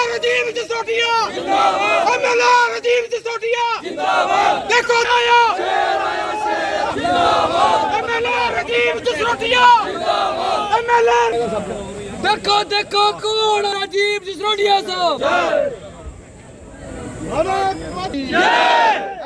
Rajiv Jasrotia MLA Rajiv Jasrotia देखो आया MLA Rajiv Jasrotia MLA देखो देखो कौन राजीव जसरोटिया साहब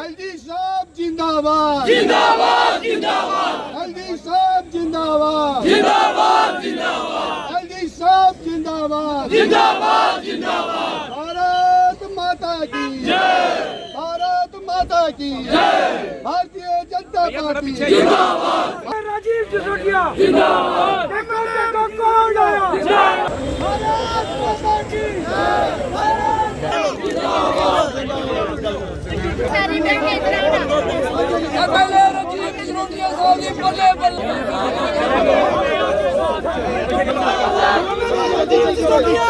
एलजी साहब जिंदाबाद जिंदाबाद जिंदाबाद एलजी साहब जिंदाबाद जिंदाबाद जिंदाबाद एलजी साहब जिंदाबाद जिंदाबाद जिंदाबाद भारत माता की जय भारत माता की जय भारतीय जनता पार्टी जिंदाबाद राजीव जसरोटिया जिंदाबाद एमएलए को कौन आया भारत माता की एमएलए राजीव जसरोटिया साहब जी बल्ले बल्ले राजीव जसरोटिया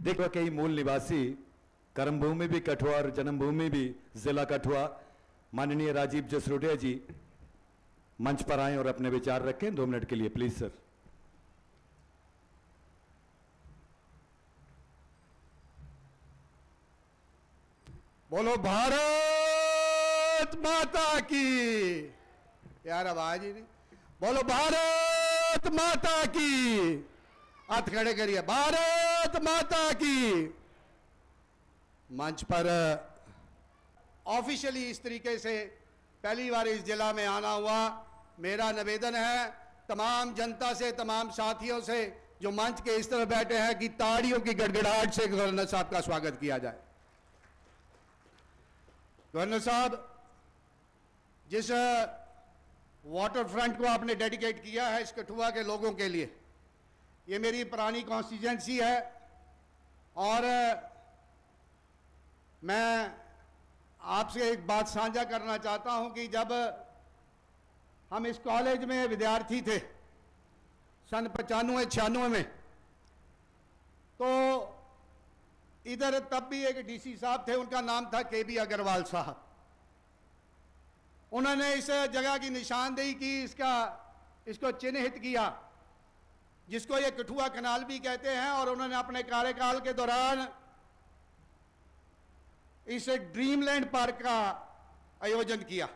देखो कई मूल निवासी कर्मभूमि भी कठुआ और जन्मभूमि भी जिला कठुआ माननीय राजीव जसरोटिया जी मंच पर आए और अपने विचार रखें 2 मिनट के लिए प्लीज सर। बोलो भारत माता की यार आवाज ही नहीं। बोलो भारत माता की हाथ खड़े करिए भारत माता की। मंच पर ऑफिशियली इस तरीके से पहली बार इस जिला में आना हुआ। मेरा निवेदन है तमाम जनता से तमाम साथियों से जो मंच के इस तरफ बैठे हैं कि ताड़ियों की गड़गड़ाहट से गवर्नर साहब का स्वागत किया जाए। गवर्नर साहब जिस वाटर फ्रंट को आपने डेडिकेट किया है इस कठुआ के लोगों के लिए, ये मेरी पुरानी कॉन्स्टिट्यूंसी है और मैं आपसे एक बात साझा करना चाहता हूं कि जब हम इस कॉलेज में विद्यार्थी थे सन 95-96 में, तो इधर तब भी एक डीसी साहब थे, उनका नाम था केबी अग्रवाल साहब। उन्होंने इस जगह की निशानदेही की, इसको चिन्हित किया जिसको ये कठुआ कनाल भी कहते हैं, और उन्होंने अपने कार्यकाल के दौरान इस ड्रीमलैंड पार्क का आयोजन किया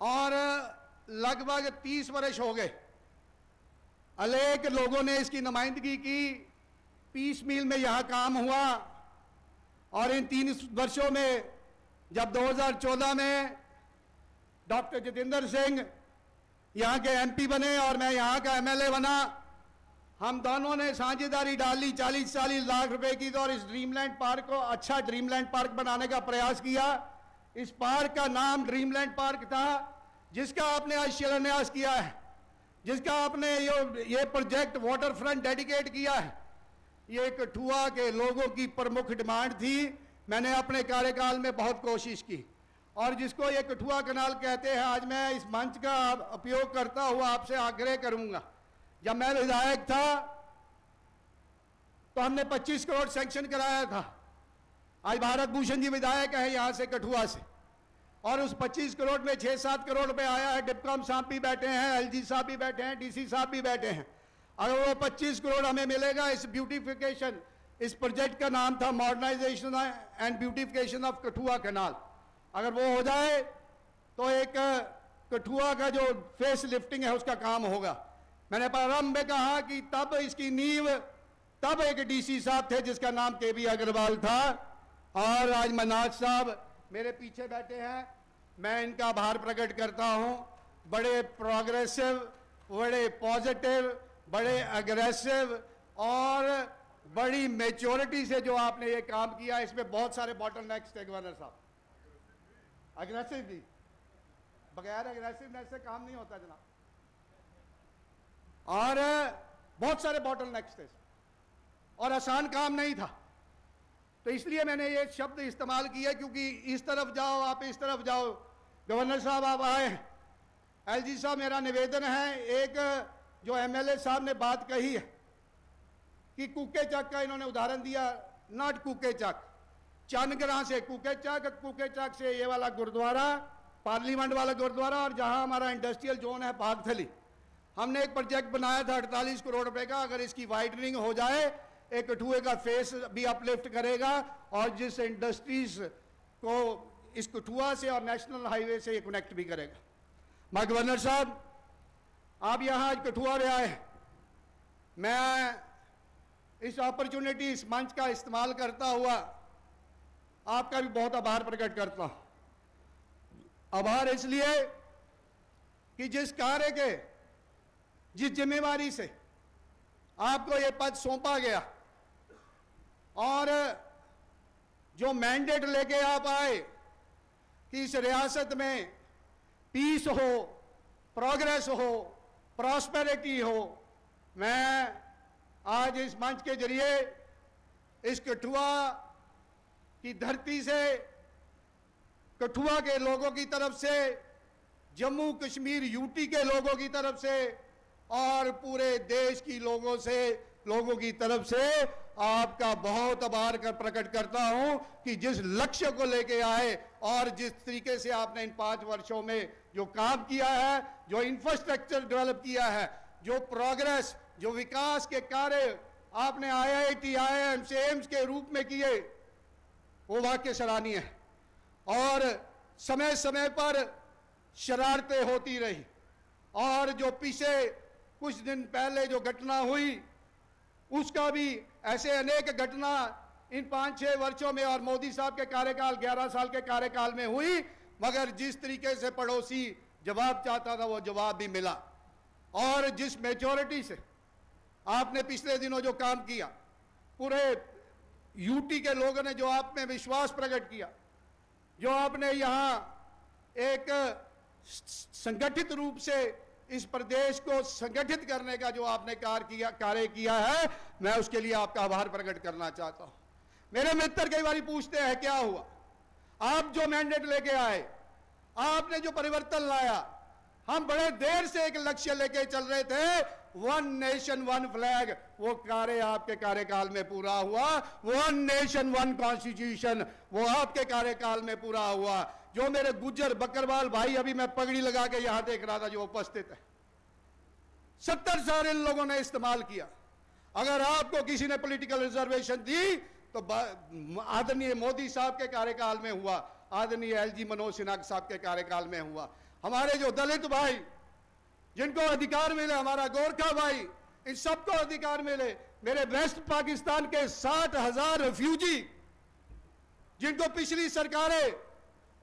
और लगभग 30 वर्ष हो गए। अनेक लोगों ने इसकी नुमाइंदगी की, पीस मिल में यहां काम हुआ और इन 3 वर्षों में जब 2014 में डॉक्टर जितेंद्र सिंह यहां के एमपी बने और मैं यहां का एमएलए बना, हम दोनों ने साझेदारी डाली 40-40 लाख रुपए की, और इस ड्रीमलैंड पार्क को अच्छा ड्रीमलैंड पार्क बनाने का प्रयास किया। इस पार्क का नाम ड्रीमलैंड पार्क था, जिसका आपने आज शिलान्यास किया है, जिसका आपने ये प्रोजेक्ट वाटर फ्रंट डेडिकेट किया है। ये कठुआ के लोगों की प्रमुख डिमांड थी। मैंने अपने कार्यकाल में बहुत कोशिश की और जिसको ये कठुआ कनाल कहते हैं, आज मैं इस मंच का उपयोग करता हुआ आपसे आग्रह करूंगा। जब मैं विधायक था तो हमने 25 करोड़ सैंक्शन कराया था। आज भारत भूषण जी विधायक है यहां से कठुआ से, और उस 25 करोड़ में 6-7 करोड़ रुपए आया है। डिप्कॉम साहब भी बैठे हैं, एलजी साहब भी बैठे हैं, डीसी साहब भी बैठे हैं। अगर वो 25 करोड़ हमें मिलेगा इस ब्यूटिफिकेशन, इस प्रोजेक्ट का नाम था modernisation and beautification of Kathua canal, अगर वो हो जाए तो एक कठुआ का जो फेस लिफ्टिंग है उसका काम होगा। मैंने प्रारंभ में कहा कि तब इसकी नींव तब एक डीसी साहब थे जिसका नाम केबी अग्रवाल था, और आज मनाज साहब मेरे पीछे बैठे हैं, मैं इनका आभार प्रकट करता हूं। बड़े प्रोग्रेसिव, बड़े पॉजिटिव, बड़े अग्रेसिव और बड़ी मेच्योरिटी से जो आपने ये काम किया, इसमें बहुत सारे बॉटलनेक्स थे गवर्नर साहब। अग्रेसिव भी बगैर एग्रेसिवनेस से काम नहीं होता जनाब। और बहुत सारे बॉटल नेक्स थे और आसान काम नहीं था, तो इसलिए मैंने ये शब्द इस्तेमाल किया, क्योंकि इस तरफ जाओ आप, इस तरफ जाओ। गवर्नर साहब आप आए हैं, एलजी साहब मेरा निवेदन है, एक जो एमएलए साहब ने बात कही है कि कुके चक का इन्होंने उदाहरण दिया, नॉट कुके चक, चंदग्रां से कुके चक से ये वाला गुरुद्वारा, पार्लियामेंट वाला गुरुद्वारा, और जहां हमारा इंडस्ट्रियल जोन है पाकथली, हमने एक प्रोजेक्ट बनाया था 48 करोड़ रुपए का। अगर इसकी वाइडनिंग हो जाए, एक कठुए का फेस भी अपलिफ्ट करेगा और जिस इंडस्ट्रीज को इस कठुआ से और नेशनल हाईवे से ये कनेक्ट भी करेगा। मैं गवर्नर साहब, आप यहां आज कठुआ में आए, मैं इस अपॉर्चुनिटी, इस मंच का इस्तेमाल करता हुआ आपका भी बहुत आभार प्रकट करता हूं। आभार इसलिए कि जिस कार्य के, जिस जिम्मेवारी से आपको ये पद सौंपा गया और जो मैंडेट लेके आप आए कि इस रियासत में पीस हो, प्रोग्रेस हो, प्रॉस्पेरिटी हो, मैं आज इस मंच के जरिए इस कठुआ की धरती से, कठुआ के लोगों की तरफ से, जम्मू कश्मीर यूटी के लोगों की तरफ से और पूरे देश की लोगों की तरफ से आपका बहुत आभार प्रकट करता हूं कि जिस लक्ष्य को लेके आए और जिस तरीके से आपने इन 5 वर्षों में जो काम किया है, जो इंफ्रास्ट्रक्चर डेवलप किया है, जो प्रोग्रेस, जो विकास के कार्य आपने आईआईटी, आईआईएम्स, एम्स के रूप में किए, वो वाकई सराहनीय है। और समय समय पर शरारतें होती रही, और जो पीछे कुछ दिन पहले जो घटना हुई, उसका भी ऐसे अनेक घटना इन 5-6 वर्षों में और मोदी साहब के कार्यकाल, 11 साल के कार्यकाल में हुई, मगर जिस तरीके से पड़ोसी जवाब चाहता था वो जवाब भी मिला। और जिस मेच्योरिटी से आपने पिछले दिनों जो काम किया, पूरे यूटी के लोगों ने जो आप में विश्वास प्रकट किया, जो आपने यहां एक संगठित रूप से इस प्रदेश को संगठित करने का जो आपने कार्य किया है, मैं उसके लिए आपका आभार प्रकट करना चाहता हूं। मेरे मित्र कई बार पूछते हैं क्या हुआ, आप जो मैंडेट लेके आए, आपने जो परिवर्तन लाया, हम बड़े देर से एक लक्ष्य लेके चल रहे थे, 1 नेशन 1 फ्लैग, वो कार्य आपके कार्यकाल में पूरा हुआ। 1 नेशन 1 कॉन्स्टिट्यूशन, वो आपके कार्यकाल में पूरा हुआ। जो मेरे गुज्जर बकरवाल भाई, अभी मैं पगड़ी लगा के यहां देख रहा था, जो उपस्थित है, 70 साल इन लोगों ने इस्तेमाल किया। अगर आपको किसी ने पॉलिटिकल रिजर्वेशन दी तो आदरणीय मोदी साहब के कार्यकाल में हुआ, आदरणीय एलजी मनोज सिन्हा साहब के कार्यकाल में हुआ। हमारे जो दलित भाई जिनको अधिकार मिले, हमारा गोरखा भाई, इन सबको अधिकार मिले। मेरे वेस्ट पाकिस्तान के 60,000 रेफ्यूजी जिनको पिछली सरकारें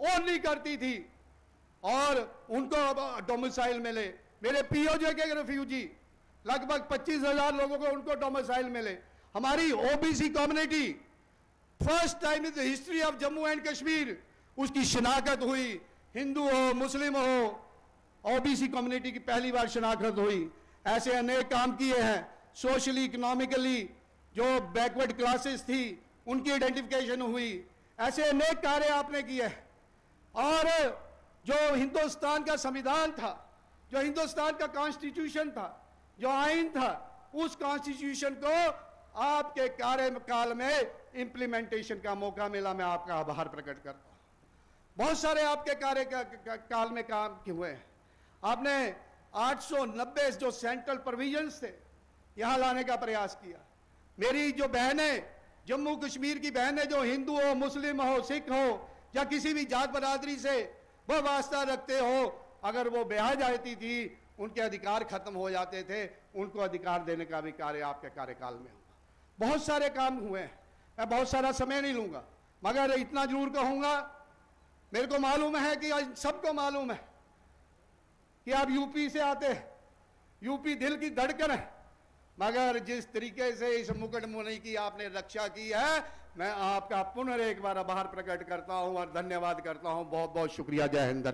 ओन नहीं करती थी और उनको अब डोमिसाइल मिले। मेरे पीओजे के रेफ्यूजी लगभग 25,000 लोगों को उनको डोमिसाइल मिले। हमारी OBC community first time in the history of Jammu and Kashmir उसकी शिनाख्त हुई। हिंदू हो, मुस्लिम हो, ओबीसी कम्युनिटी की पहली बार शिनाख्त हुई। ऐसे अनेक काम किए हैं। सोशली, इकोनॉमिकली जो बैकवर्ड क्लासेस थी उनकी आइडेंटिफिकेशन हुई। ऐसे अनेक कार्य आपने किए। और जो हिंदुस्तान का संविधान था, जो हिंदुस्तान का कॉन्स्टिट्यूशन था, जो आइन था, उस कॉन्स्टिट्यूशन को आपके कार्यकाल में इंप्लीमेंटेशन का मौका मिला। मैं आपका आभार प्रकट करता हूं। बहुत सारे आपके कार्यकाल में काम हुए हैं। आपने 890 जो सेंट्रल प्रोविजंस थे यहां लाने का प्रयास किया। मेरी जो बहनें, जम्मू कश्मीर की बहनें जो हिंदू हो, मुस्लिम हो, सिख हो या किसी भी जात बरादरी से वो वास्ता रखते हो, अगर वो ब्याह जाती थी उनके अधिकार खत्म हो जाते थे। उनको अधिकार देने का भी कार्य आपके कार्यकाल में हुआ। बहुत सारे काम हुए हैं। मैं बहुत सारा समय नहीं लूंगा, मगर इतना जरूर कहूंगा, मेरे को मालूम है कि सबको मालूम है कि आप यूपी से आते हैं, यूपी दिल की धड़कन है, मगर जिस तरीके से इस मुकदमे की आपने रक्षा की है, मैं आपका पुनः एक बार आभार प्रकट करता हूं और धन्यवाद करता हूं। बहुत बहुत शुक्रिया। जय हिंद।